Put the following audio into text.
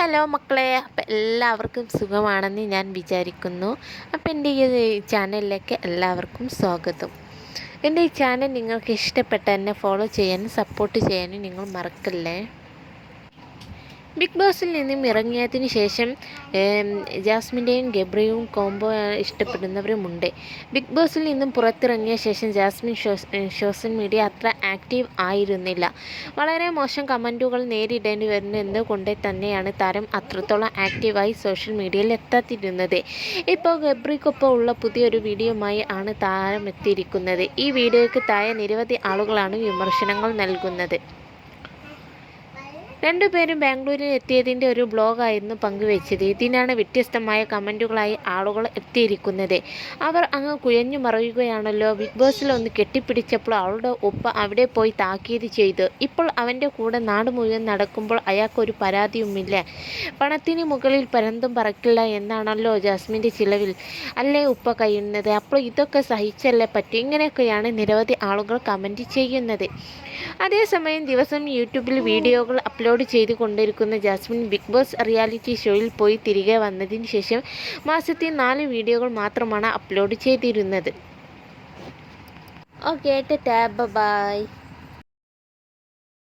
Hello മക്കളെ, അപ്പം എല്ലാവർക്കും സുഖമാണെന്ന് ഞാൻ വിചാരിക്കുന്നു. അപ്പം എൻ്റെ ഈ ചാനലിലേക്ക് എല്ലാവർക്കും സ്വാഗതം. എൻ്റെ ഈ ചാനൽ നിങ്ങൾക്ക് ഇഷ്ടപ്പെട്ട എന്നെ ഫോളോ ചെയ്യാനും സപ്പോർട്ട് ചെയ്യാനും നിങ്ങൾ മറക്കല്ലേ. ബിഗ് ബോസിൽ നിന്നും ഇറങ്ങിയതിന് ശേഷം ജാസ്മിൻ്റെയും ഗബ്രിയും കോംബോ ഇഷ്ടപ്പെടുന്നവരുമുണ്ട്. ബിഗ് ബോസിൽ നിന്നും പുറത്തിറങ്ങിയ ശേഷം ജാസ്മിൻ സോഷ്യൽ മീഡിയ അത്ര ആക്റ്റീവ് ആയിരുന്നില്ല. വളരെ മോശം കമൻറ്റുകൾ നേരിടേണ്ടി വരുന്നത് എന്തുകൊണ്ട് തന്നെയാണ് താരം അത്രത്തോളം ആക്റ്റീവായി സോഷ്യൽ മീഡിയയിൽ എത്താതിരുന്നത്. ഇപ്പോൾ ഗബ്രിക്കൊപ്പം ഉള്ള പുതിയൊരു വീഡിയോയുമായി ആണ് താരം എത്തിയിരിക്കുന്നത്. ഈ വീഡിയോയ്ക്ക് താഴെ നിരവധി ആളുകളാണ് വിമർശനങ്ങൾ നൽകുന്നത്. രണ്ടുപേരും ബാംഗ്ലൂരിൽ എത്തിയതിൻ്റെ ഒരു ബ്ലോഗായിരുന്നു പങ്കുവച്ചത്. ഇതിനാണ് വ്യത്യസ്തമായ കമൻറ്റുകളായി ആളുകൾ എത്തിയിരിക്കുന്നത്. അവർ അങ്ങ് കുഴഞ്ഞു മറിയുകയാണല്ലോ. ബിഗ് ബോസിൽ ഒന്ന് കെട്ടിപ്പിടിച്ചപ്പോൾ അവളുടെ ഉപ്പ അവിടെ പോയി താക്കീത് ചെയ്തു. ഇപ്പോൾ അവൻ്റെ കൂടെ നാട് മുഴുവൻ നടക്കുമ്പോൾ അയാൾക്കൊരു പരാതിയുമില്ല. പണത്തിന് മുകളിൽ പരന്തും പറക്കില്ല എന്നാണല്ലോ ജാസ്മിൻ്റെ ചിലവിൽ അല്ലേ ഉപ്പ കഴിയുന്നത്. അപ്പോൾ ഇതൊക്കെ സഹിച്ചല്ലേ പറ്റൂ. ഇങ്ങനെയൊക്കെയാണ് നിരവധി ആളുകൾ കമൻറ്റ് ചെയ്യുന്നത്. അതേസമയം ദിവസം യൂട്യൂബിൽ വീഡിയോകൾ അപ്ലോഡ് ചെയ്തു കൊണ്ടിരിക്കുന്ന ജാസ്മിൻ ബിഗ് ബോസ് റിയാലിറ്റി ഷോയിൽ പോയി തിരികെ വന്നതിന് ശേഷം മാസത്തിൽ 4 വീഡിയോകൾ മാത്രമാണ് അപ്ലോഡ് ചെയ്തിരുന്നത്. Okay, by.